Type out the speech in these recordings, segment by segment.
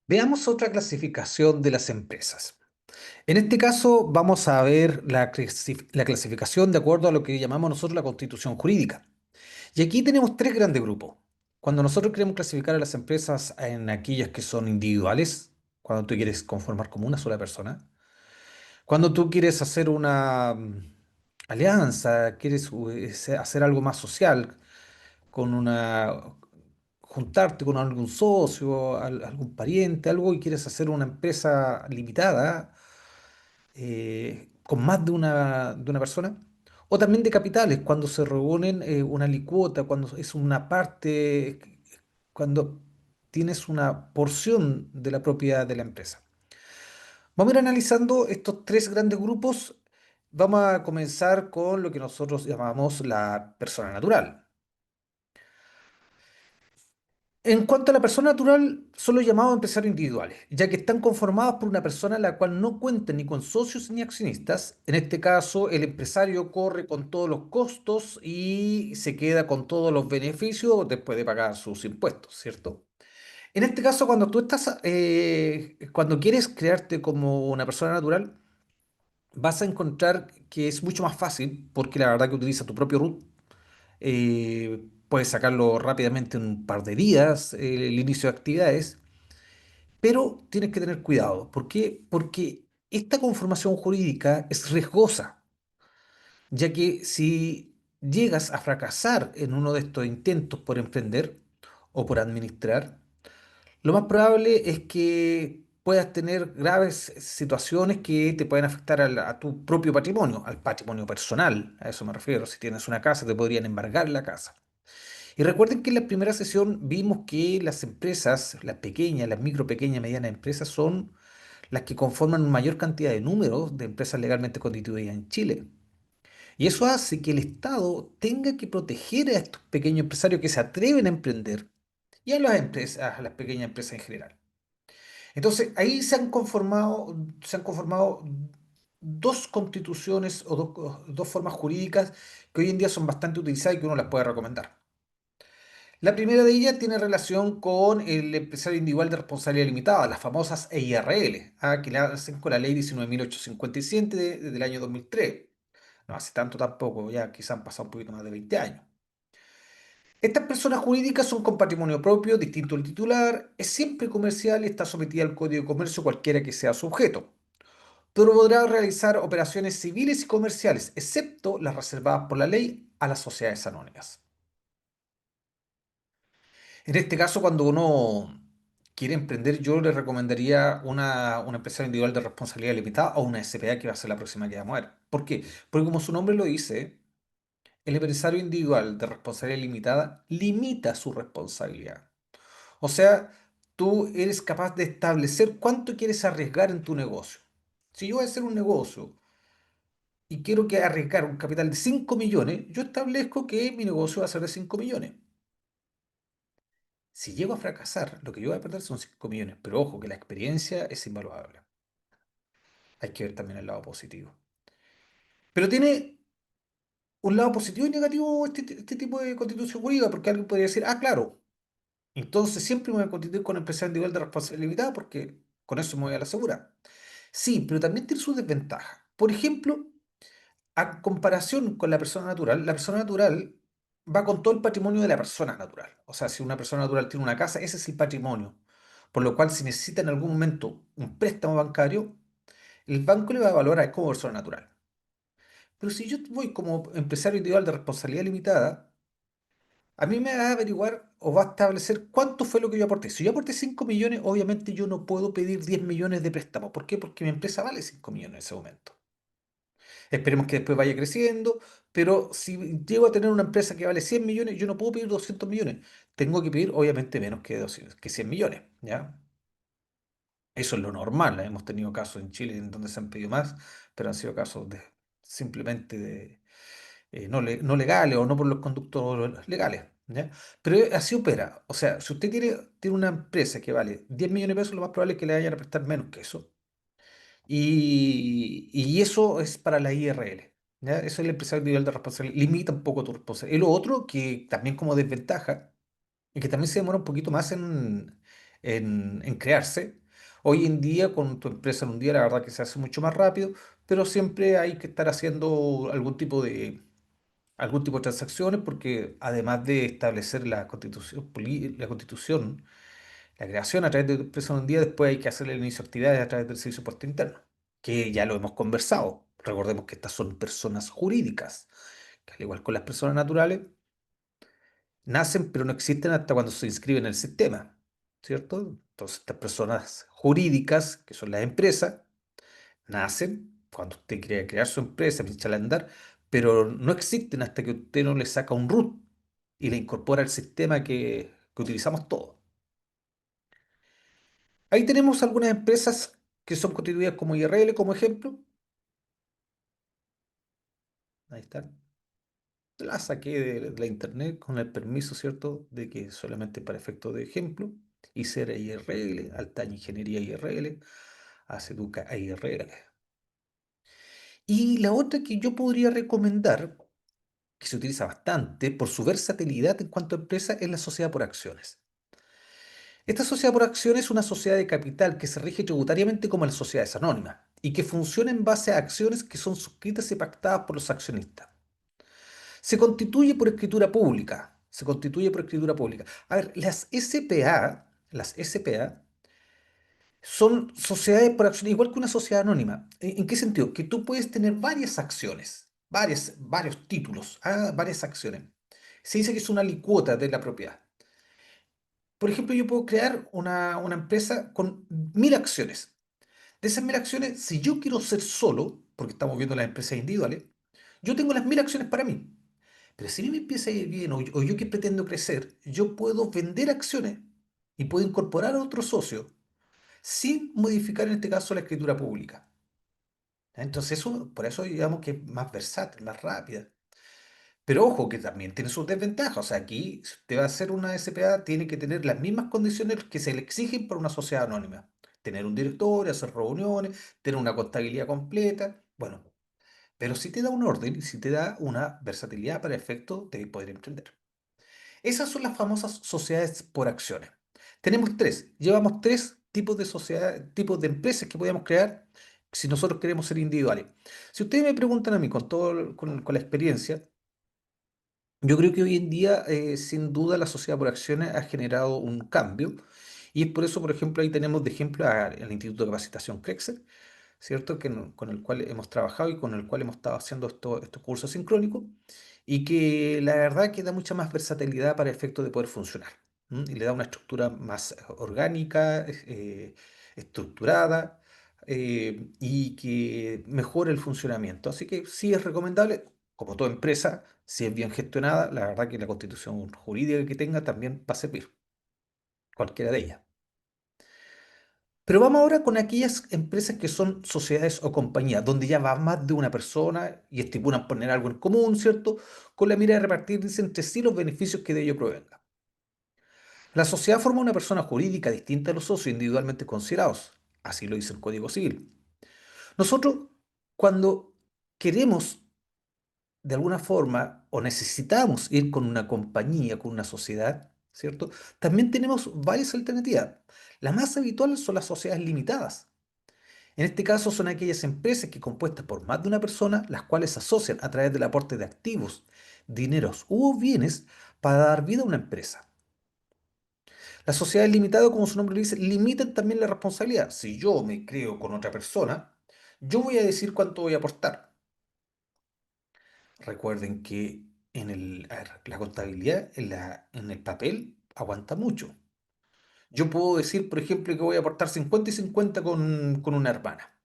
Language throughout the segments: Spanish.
Veamos otra clasificación de las empresas. En este caso vamos a ver la clasificación de acuerdo a lo que llamamos nosotros la constitución jurídica. Y aquí tenemos tres grandes grupos. Cuando nosotros queremos clasificar a las empresas en aquellas que son individuales, cuando tú quieres conformar como una sola persona, cuando tú quieres hacer una alianza, quieres hacer algo más social, con juntarte con algún socio, algún pariente, algo y quieres hacer una empresa limitada con más de una persona. O también de capitales, cuando se reúnen una licuota, cuando es una parte, cuando tienes una porción de la propiedad de la empresa. Vamos a ir analizando estos tres grandes grupos. Vamos a comenzar con lo que nosotros llamamos la persona natural. En cuanto a la persona natural, son los llamados empresarios individuales, ya que están conformados por una persona la cual no cuenta ni con socios ni accionistas. En este caso, el empresario corre con todos los costos y se queda con todos los beneficios después de pagar sus impuestos, ¿cierto? En este caso, cuando quieres crearte como una persona natural, vas a encontrar que es mucho más fácil porque la verdad que utiliza tu propio root. Puedes sacarlo rápidamente en un par de días, el inicio de actividades, pero tienes que tener cuidado. ¿Por qué? Porque esta conformación jurídica es riesgosa, ya que si llegas a fracasar en uno de estos intentos por emprender o por administrar, lo más probable es que puedas tener graves situaciones que te pueden afectar a tu propio patrimonio, al patrimonio personal. A eso me refiero. Si tienes una casa, te podrían embargar la casa. Y recuerden que en la primera sesión vimos que las empresas, las pequeñas, las micro, pequeñas, medianas empresas, son las que conforman una mayor cantidad de números de empresas legalmente constituidas en Chile. Y eso hace que el Estado tenga que proteger a estos pequeños empresarios que se atreven a emprender y a las empresas, a las pequeñas empresas en general. Entonces, ahí se han conformado dos constituciones o dos formas jurídicas que hoy en día son bastante utilizadas y que uno las puede recomendar. La primera de ellas tiene relación con el empresario individual de responsabilidad limitada, las famosas EIRL, que le hacen con la ley 19.857 del año 2003. No hace tanto tampoco, ya quizás han pasado un poquito más de 20 años. Estas personas jurídicas son con patrimonio propio, distinto al titular, es siempre comercial y está sometida al Código de Comercio cualquiera que sea su objeto, pero podrá realizar operaciones civiles y comerciales, excepto las reservadas por la ley a las sociedades anónimas. En este caso, cuando uno quiere emprender, yo le recomendaría una empresa individual de responsabilidad limitada o una SPA que va a ser la próxima que vamos a ver. ¿Por qué? Porque como su nombre lo dice, el empresario individual de responsabilidad limitada limita su responsabilidad. O sea, tú eres capaz de establecer cuánto quieres arriesgar en tu negocio. Si yo voy a hacer un negocio y quiero que arriesgar un capital de 5 millones, yo establezco que mi negocio va a ser de 5 millones. Si llego a fracasar, lo que yo voy a perder son 5 millones, pero ojo que la experiencia es invaluable. Hay que ver también el lado positivo. Pero tiene un lado positivo y negativo este tipo de constitución jurídica, porque alguien podría decir, ah, claro, entonces siempre me voy a constituir con empresa individual de responsabilidad limitada porque con eso me voy a la segura. Sí, pero también tiene sus desventajas. Por ejemplo, a comparación con la persona natural va con todo el patrimonio de la persona natural. O sea, si una persona natural tiene una casa, ese es el patrimonio. Por lo cual, si necesita en algún momento un préstamo bancario, el banco le va a valorar como persona natural. Pero si yo voy como empresario individual de responsabilidad limitada, a mí me va a averiguar o va a establecer cuánto fue lo que yo aporté. Si yo aporté 5 millones, obviamente yo no puedo pedir 10 millones de préstamo. ¿Por qué? Porque mi empresa vale 5 millones en ese momento. Esperemos que después vaya creciendo, pero si llego a tener una empresa que vale 100 millones, yo no puedo pedir 200 millones. Tengo que pedir, obviamente, menos que 200 que 100 millones, ¿ya? Eso es lo normal. Hemos tenido casos en Chile en donde se han pedido más, pero han sido casos simplemente no legales o no por los conductos legales, ¿ya? Pero así opera. O sea, si usted tiene una empresa que vale 10 millones de pesos, lo más probable es que le vayan a prestar menos que eso. Y eso es para la IRL. ¿Ya? Eso es el empresario nivel de responsabilidad. Limita un poco tu responsabilidad. Y lo otro que también como desventaja es que también se demora un poquito más en crearse. Hoy en día, con tu empresa en un día, la verdad que se hace mucho más rápido, pero siempre hay que estar haciendo algún tipo de transacciones porque además de establecer la creación a través de tu empresa en un día, después hay que hacerle el inicio de actividades a través del servicio de puerto interno, que ya lo hemos conversado. Recordemos que estas son personas jurídicas, que al igual que las personas naturales, nacen pero no existen hasta cuando se inscriben en el sistema, ¿cierto? Entonces, estas personas jurídicas, que son las empresas, nacen cuando usted quiere crear su empresa, echarla a andar, pero no existen hasta que usted no le saca un root y le incorpora al sistema que utilizamos todos. Ahí tenemos algunas empresas que son constituidas como IRL, como ejemplo. Ahí están. La saqué de la internet con el permiso, ¿cierto? De que solamente para efectos de ejemplo. ICERA IRL, Altaña Ingeniería IRL, Aceduca IRL. Y la otra que yo podría recomendar, que se utiliza bastante por su versatilidad en cuanto a empresa, es la sociedad por acciones. Esta sociedad por acciones es una sociedad de capital que se rige tributariamente como las sociedades anónimas y que funciona en base a acciones que son suscritas y pactadas por los accionistas. Se constituye por escritura pública. Se constituye por escritura pública. A ver, las SPA son sociedades por acciones, igual que una sociedad anónima. ¿En qué sentido? Que tú puedes tener varias acciones, varios títulos, varias acciones. Se dice que es una licuota de la propiedad. Por ejemplo, yo puedo crear una empresa con 1.000 acciones. De esas 1.000 acciones, si yo quiero ser solo, porque estamos viendo las empresas individuales, yo tengo las 1.000 acciones para mí. Pero si a mí me empieza a ir bien o yo que pretendo crecer, yo puedo vender acciones y puedo incorporar a otro socio sin modificar en este caso la escritura pública. Entonces, por eso digamos que es más versátil, más rápida. Pero ojo, que también tiene sus desventajas. O sea, aquí, si usted va a hacer una SPA, tiene que tener las mismas condiciones que se le exigen para una sociedad anónima. Tener un directorio, hacer reuniones, tener una contabilidad completa. Bueno, pero sí te da un orden y sí te da una versatilidad para efecto de poder emprender. Esas son las famosas sociedades por acciones. Tenemos tres, llevamos tres tipos de sociedades, tipos de empresas que podemos crear si nosotros queremos ser individuales. Si ustedes me preguntan a mí con la experiencia, yo creo que hoy en día, sin duda, la sociedad por acciones ha generado un cambio y es por eso, por ejemplo, ahí tenemos de ejemplo al Instituto de Capacitación CREXER, ¿cierto? Con el cual hemos trabajado y con el cual hemos estado haciendo estos cursos sincrónicos y que la verdad que da mucha más versatilidad para efectos de poder funcionar. Y le da una estructura más orgánica, estructurada y que mejora el funcionamiento. Así que sí es recomendable, como toda empresa, si es bien gestionada, la verdad que la constitución jurídica que tenga también va a servir, cualquiera de ellas. Pero vamos ahora con aquellas empresas que son sociedades o compañías, donde ya va más de una persona y estipulan poner algo en común, ¿cierto? Con la mira de repartirse entre sí los beneficios que de ello provengan. La sociedad forma una persona jurídica distinta a los socios individualmente considerados. Así lo dice el Código Civil. Nosotros, cuando queremos de alguna forma o necesitamos ir con una compañía, con una sociedad, ¿cierto? También tenemos varias alternativas. Las más habituales son las sociedades limitadas. En este caso son aquellas empresas que compuestas por más de una persona, las cuales se asocian a través del aporte de activos, dineros u bienes para dar vida a una empresa. Las sociedades limitadas, como su nombre lo dice, limitan también la responsabilidad. Si yo me creo con otra persona, yo voy a decir cuánto voy a aportar. Recuerden que a ver, la contabilidad en el papel aguanta mucho. Yo puedo decir, por ejemplo, que voy a aportar 50 y 50 con una hermana.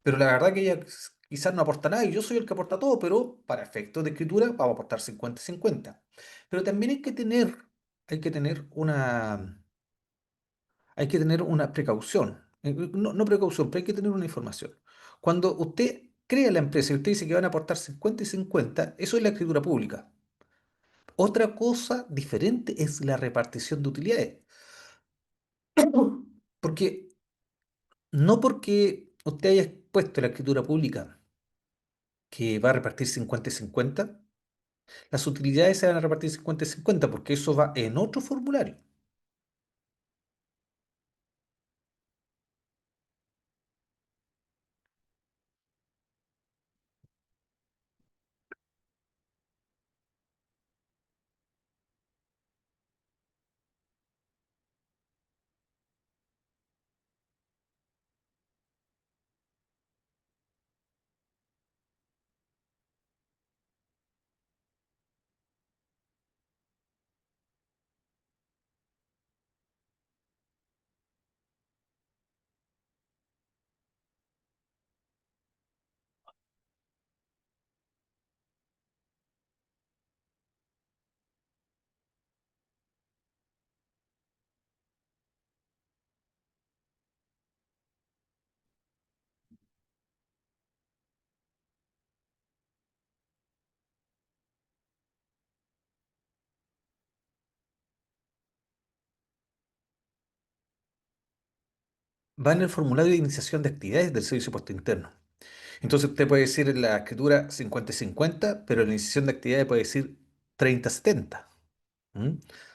Pero la verdad que ella quizás no aporta nada y yo soy el que aporta todo, pero para efectos de escritura vamos a aportar 50 y 50. Pero también hay que tener una precaución. No, no precaución, pero hay que tener una información. Cuando usted crea la empresa y usted dice que van a aportar 50 y 50, eso es la escritura pública. Otra cosa diferente es la repartición de utilidades. Porque no porque usted haya expuesto la escritura pública que va a repartir 50 y 50, las utilidades se van a repartir 50 y 50 porque eso va en otro formulario. va en el formulario de iniciación de actividades del Servicio de Puesto Interno. Entonces usted puede decir en la escritura 50-50, pero en la iniciación de actividades puede decir 30-70. ¿Mm?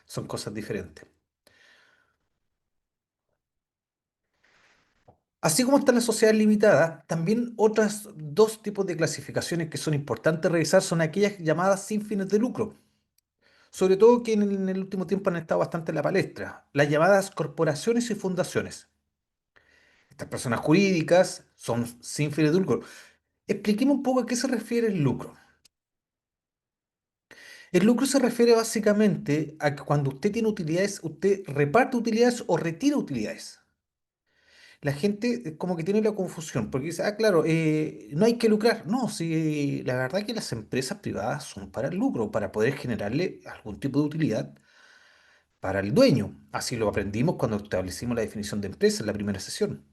Son cosas diferentes. Así como están las sociedades limitadas, también otros dos tipos de clasificaciones que son importantes revisar son aquellas llamadas sin fines de lucro, sobre todo que en el último tiempo han estado bastante en la palestra, las llamadas corporaciones y fundaciones. Estas personas jurídicas son sin fines de lucro. Expliquemos un poco a qué se refiere el lucro. El lucro se refiere básicamente a que cuando usted tiene utilidades, usted reparte utilidades o retira utilidades. La gente como que tiene la confusión, porque dice, ah, claro, no hay que lucrar. No, sí, la verdad que las empresas privadas son para el lucro, para poder generarle algún tipo de utilidad para el dueño. Así lo aprendimos cuando establecimos la definición de empresa en la primera sesión.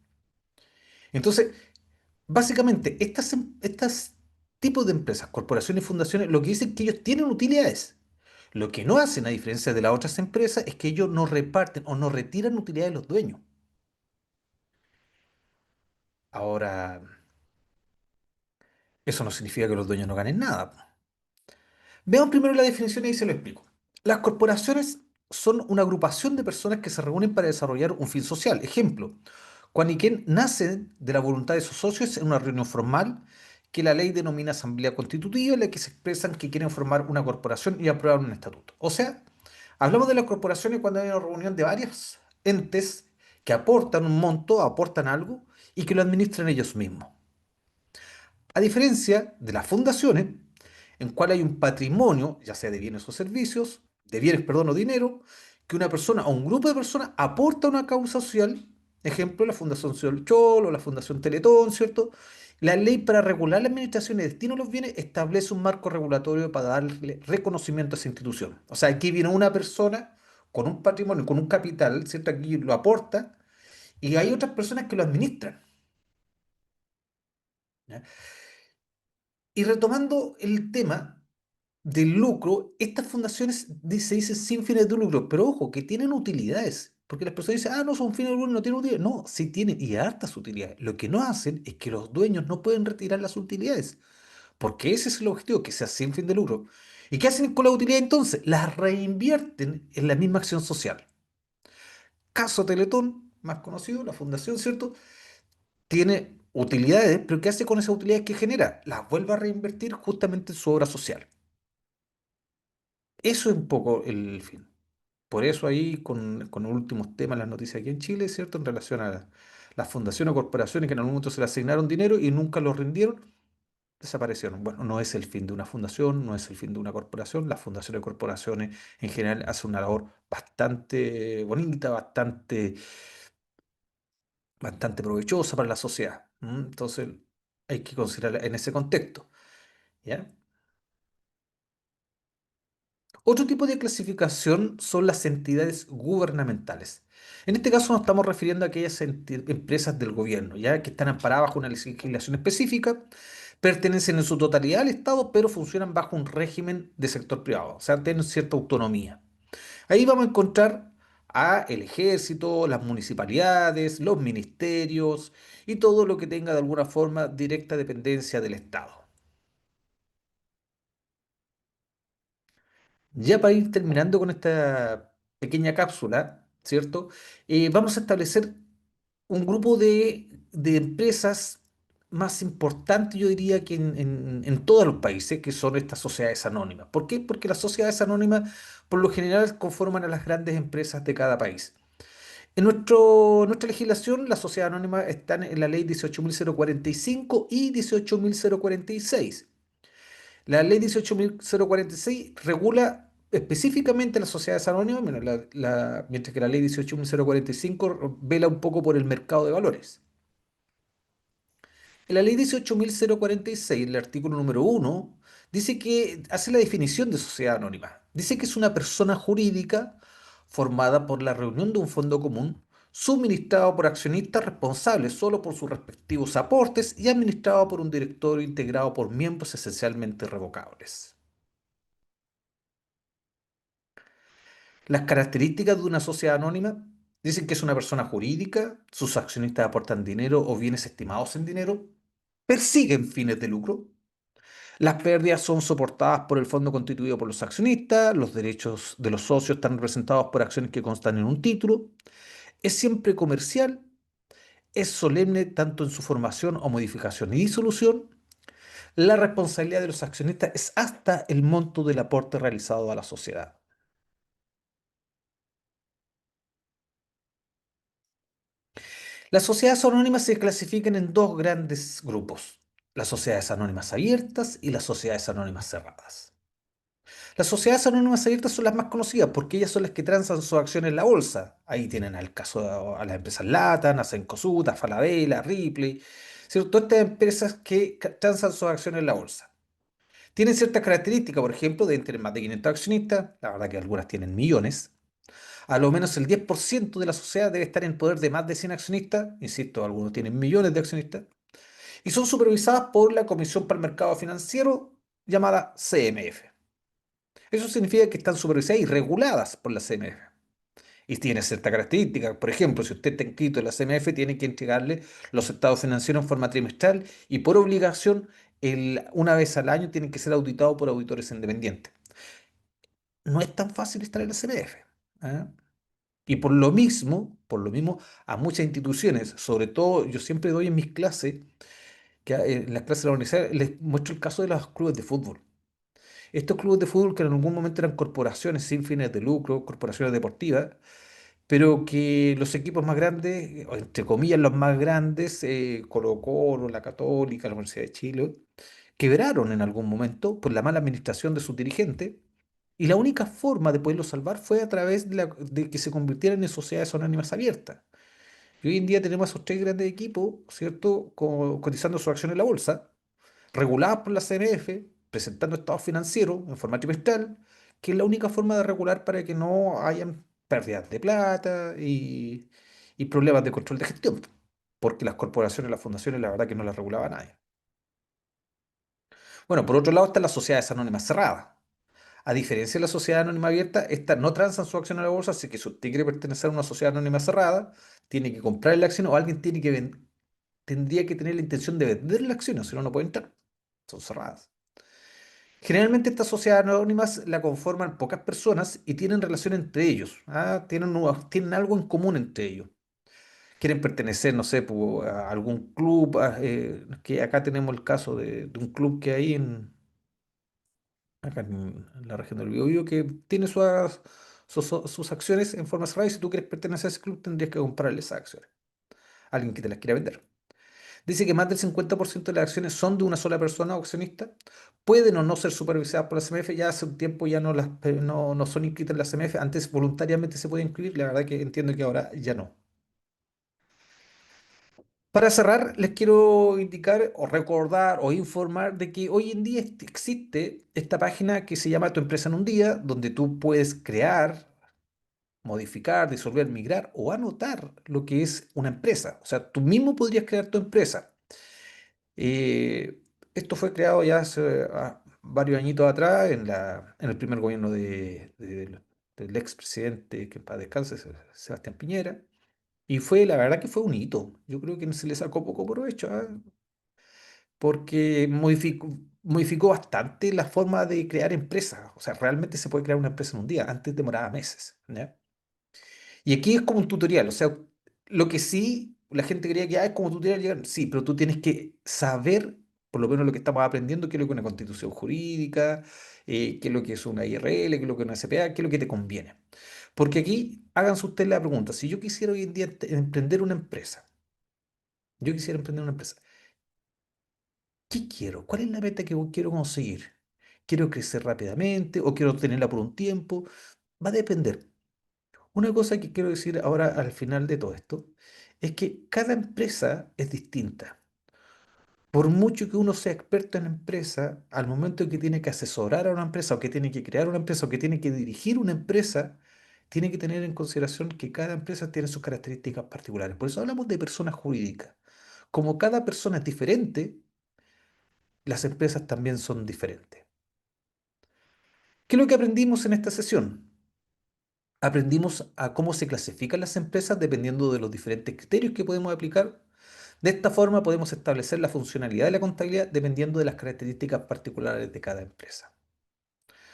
Entonces, básicamente, estas tipos de empresas, corporaciones y fundaciones, lo que dicen es que ellos tienen utilidades. Lo que no hacen, a diferencia de las otras empresas, es que ellos no reparten o no retiran utilidades de los dueños. Ahora, eso no significa que los dueños no ganen nada. Veamos primero la definición y ahí se lo explico. Las corporaciones son una agrupación de personas que se reúnen para desarrollar un fin social. Ejemplo, Juan y Ken nacen de la voluntad de sus socios en una reunión formal que la ley denomina asamblea constitutiva, en la que se expresan que quieren formar una corporación y aprobar un estatuto. O sea, hablamos de las corporaciones cuando hay una reunión de varios entes que aportan un monto, aportan algo y que lo administran ellos mismos. A diferencia de las fundaciones, en cual hay un patrimonio, ya sea de bienes o servicios, de bienes, perdón, o dinero, que una persona o un grupo de personas aporta a una causa social, ejemplo, la Fundación Sol Chol o la Fundación Teletón, ¿cierto? La ley para regular la administración y destino de los bienes establece un marco regulatorio para darle reconocimiento a esa institución. O sea, aquí viene una persona con un patrimonio, con un capital, ¿cierto? Aquí lo aporta y hay otras personas que lo administran. ¿Ya? Y retomando el tema del lucro, estas fundaciones se dice sin fines de lucro, pero ojo, que tienen utilidades. Porque las personas dicen, ah, no son fines de lucro, no tienen utilidades. No, sí tienen y hartas utilidades. Lo que no hacen es que los dueños no pueden retirar las utilidades, porque ese es el objetivo, que sea sin fin de lucro. ¿Y qué hacen con la utilidad entonces? Las reinvierten en la misma acción social. Caso Teletón, más conocido, la fundación, ¿cierto? Tiene utilidades, pero ¿qué hace con esas utilidades que genera? Las vuelve a reinvertir justamente en su obra social. Eso es un poco el fin. Por eso ahí, con los últimos temas, las noticias aquí en Chile, ¿cierto? En relación a las fundaciones o corporaciones que en algún momento se le asignaron dinero y nunca lo rindieron, desaparecieron. Bueno, no es el fin de una fundación, no es el fin de una corporación. Las fundaciones y corporaciones en general hacen una labor bastante bonita, bastante provechosa para la sociedad. Entonces, hay que considerarla en ese contexto. ¿Ya? Otro tipo de clasificación son las entidades gubernamentales. En este caso nos estamos refiriendo a aquellas empresas del gobierno, ya que están amparadas bajo una legislación específica, pertenecen en su totalidad al Estado, pero funcionan bajo un régimen de sector privado, o sea, tienen cierta autonomía. Ahí vamos a encontrar a el ejército, las municipalidades, los ministerios y todo lo que tenga de alguna forma directa dependencia del Estado. Ya para ir terminando con esta pequeña cápsula, ¿cierto? Vamos a establecer un grupo de empresas más importantes, yo diría que en todos los países, que son estas sociedades anónimas. ¿Por qué? Porque las sociedades anónimas, por lo general, conforman a las grandes empresas de cada país. Nuestra legislación, las sociedades anónimas están en la ley 18.045 y 18.046. La ley 18.046 regula específicamente las sociedades anónimas, mientras que la ley 18.045 vela un poco por el mercado de valores. En la ley 18.046, el artículo número 1, dice que hace la definición de sociedad anónima. Dice que es una persona jurídica formada por la reunión de un fondo común, suministrado por accionistas responsables solo por sus respectivos aportes y administrado por un directorio integrado por miembros esencialmente revocables. Las características de una sociedad anónima. Dicen que es una persona jurídica, sus accionistas aportan dinero o bienes estimados en dinero, persiguen fines de lucro. Las pérdidas son soportadas por el fondo constituido por los accionistas, los derechos de los socios están representados por acciones que constan en un título, es siempre comercial, es solemne tanto en su formación o modificación y disolución. La responsabilidad de los accionistas es hasta el monto del aporte realizado a la sociedad. Las sociedades anónimas se clasifican en dos grandes grupos, las sociedades anónimas abiertas y las sociedades anónimas cerradas. Las sociedades anónimas abiertas son las más conocidas porque ellas son las que transan sus acciones en la bolsa. Ahí tienen al caso a las empresas Latam, a Cencosud, Falabella, Ripley, ¿cierto? Todas estas empresas que transan sus acciones en la bolsa. Tienen ciertas características, por ejemplo, deben tener más de 500 accionistas, la verdad que algunas tienen millones. A lo menos el 10% de la sociedad debe estar en poder de más de 100 accionistas, insisto, algunos tienen millones de accionistas, y son supervisadas por la Comisión para el Mercado Financiero llamada CMF. Eso significa que están supervisadas y reguladas por la CMF. Y tiene cierta característica. Por ejemplo, si usted está inscrito en la CMF, tiene que entregarle los estados financieros en forma trimestral y por obligación, una vez al año, tienen que ser auditados por auditores independientes. No es tan fácil estar en la CMF. ¿Ah? Y por lo mismo, a muchas instituciones, sobre todo yo siempre doy en mis clases, en las clases de la universidad, les muestro el caso de los clubes de fútbol. Estos clubes de fútbol que en algún momento eran corporaciones sin fines de lucro, corporaciones deportivas, pero que los equipos más grandes, o entre comillas los más grandes, Colo-Colo, la Católica, la Universidad de Chile, quebraron en algún momento por la mala administración de sus dirigentes, y la única forma de poderlos salvar fue a través de que se convirtieran en sociedades anónimas abiertas. Y hoy en día tenemos esos tres grandes equipos, ¿cierto?, cotizando su acción en la bolsa, reguladas por la CMF, presentando estados financieros en forma trimestral, que es la única forma de regular para que no hayan pérdidas de plata y problemas de control de gestión, porque las corporaciones, las fundaciones, la verdad que no las regulaba nadie. Bueno, por otro lado están las sociedades anónimas cerradas. A diferencia de la sociedad anónima abierta, estas no transan su acción a la bolsa, así que si usted quiere pertenecer a una sociedad anónima cerrada, tiene que comprar la acción o alguien tendría que tener la intención de vender la acción, o si no, no puede entrar. Son cerradas. Generalmente estas sociedades anónimas la conforman pocas personas y tienen relación entre ellos. ¿Ah? Tienen algo en común entre ellos. Quieren pertenecer, no sé, a algún club, que acá tenemos el caso de un club que hay acá en la región del Biobío que tiene sus acciones en forma cerrada y si tú quieres pertenecer a ese club tendrías que comprarle esas acciones. Alguien que te las quiera vender. Dice que más del 50% de las acciones son de una sola persona o accionista. Pueden o no ser supervisadas por la CMF. Ya hace un tiempo ya no son inscritas en la CMF. Antes voluntariamente se puede inscribir. La verdad que entiendo que ahora ya no. Para cerrar, les quiero indicar o recordar o informar de que hoy en día existe esta página que se llama Tu empresa en un día, donde tú puedes crear, modificar, disolver, migrar o anotar lo que es una empresa. O sea, tú mismo podrías crear tu empresa. Eh, Esto fue creado ya hace varios añitos atrás en el primer gobierno del expresidente, que en paz descanse, Sebastián Piñera. Y la verdad que fue un hito. Yo creo que se le sacó poco provecho, ¿ah? Porque modificó bastante la forma de crear empresas. O sea, realmente se puede crear una empresa en un día. Antes demoraba meses, ¿ya? Y aquí es como un tutorial, o sea, lo que sí la gente creía que es como tutorial llegar, sí, pero tú tienes que saber, por lo menos lo que estamos aprendiendo, qué es lo que es una constitución jurídica, qué es lo que es una IRL, qué es lo que es una SPA, qué es lo que te conviene. Porque aquí, háganse ustedes la pregunta, si yo quisiera hoy en día emprender una empresa, yo quisiera emprender una empresa, ¿qué quiero? ¿Cuál es la meta que quiero conseguir? ¿Quiero crecer rápidamente o quiero tenerla por un tiempo? Va a depender. Una cosa que quiero decir ahora al final de todo esto es que cada empresa es distinta. Por mucho que uno sea experto en la empresa, al momento en que tiene que asesorar a una empresa o que tiene que crear una empresa o que tiene que dirigir una empresa, tiene que tener en consideración que cada empresa tiene sus características particulares. Por eso hablamos de personas jurídicas. Como cada persona es diferente, las empresas también son diferentes. ¿Qué es lo que aprendimos en esta sesión? aprendimos a cómo se clasifican las empresas dependiendo de los diferentes criterios que podemos aplicar. De esta forma podemos establecer la funcionalidad de la contabilidad dependiendo de las características particulares de cada empresa.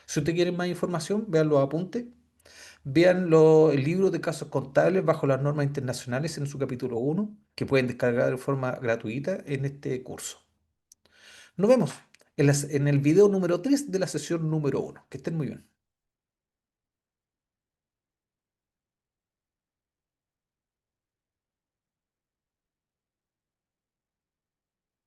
Si usted quiere más información, vean los apuntes, vean el libro de casos contables bajo las normas internacionales en su capítulo 1, que pueden descargar de forma gratuita en este curso. Nos vemos en el video número 3 de la sesión número 1. Que estén muy bien.